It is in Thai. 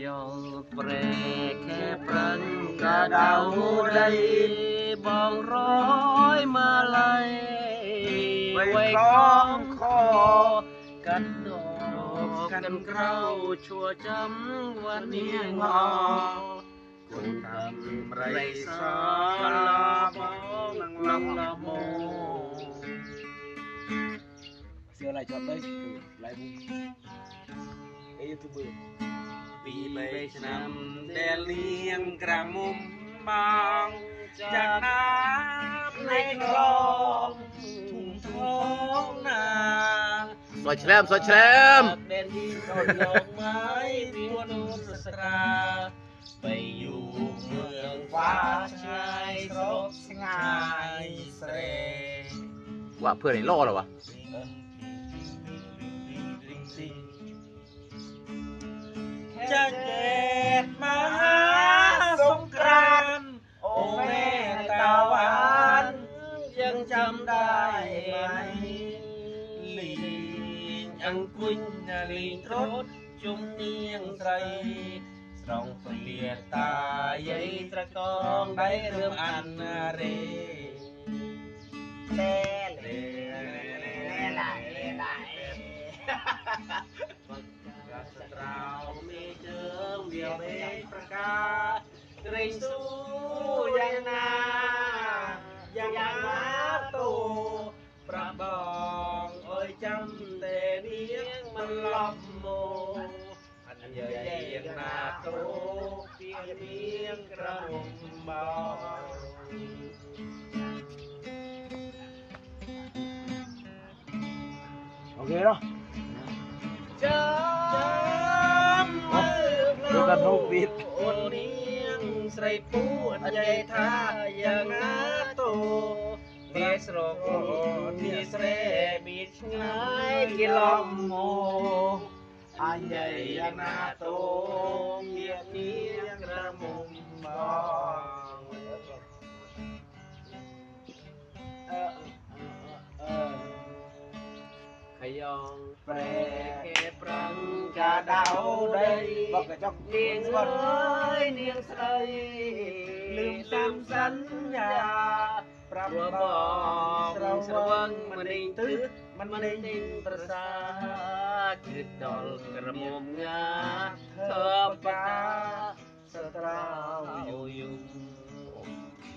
ยองเปรแค่ปรันกระเดาได้บองร้อยมาลัยไว้คล้องคอกันดอกกันเกล้าชัวจำวันนี้งอคนทำไรสาลาบองนังละโมเสียอะไรจอดเลยไรบุ้งยูทูบเบอร์ปีใบชนำแดนเลี้ยงกระมุมบางจากน้ำในคลองทุ่งท้องนาสวยแชมสวยแชมเด่นที่ต้นดอกไม้พิวนุสตราไปอยู่เมืองฟ้าชายสดงายเสรว่าเพื่อนไอ้ล่อหรอวะจะเก็บมาหาสงกรานต์โอ้แม่ตาหวานยังจำได้ไหมลิงอังกุญลิงรถจุ่มเนียงไตรสรองเปลี่ยตาใหญ่ตะกองได้เริ่มอันเรเล่เล่เล่เล่เล่สตราวมีเจิมเดียวเอกประกาศเกรงสู้ยังนายังนาโตประบองโอ้ยจำแต่เนียงมันลำโมอันใหญ่ยังนาโตเพียงเพียงกระหม่อมบองโอเคเนาะจำดูกันทุกวิดโอนเนียงใส่ปูอันใหญ่ท่าอย่างนาโตเทสโรโกเทสเรบิชง่ายกิลอมโมอันใหญ่อย่างนาโตเพียงเพียงกระมุมบองขยองแปรแค่ปรังกะเดาได้บอกกระจกเนียงเอ้ยเนียงใสลืมตามสัญญาปรับบอกเราสว่างมันได้ตื้อมันได้ติงประสาคือดอลกระมุมงาเธอปากาสตราวอยู่โอเค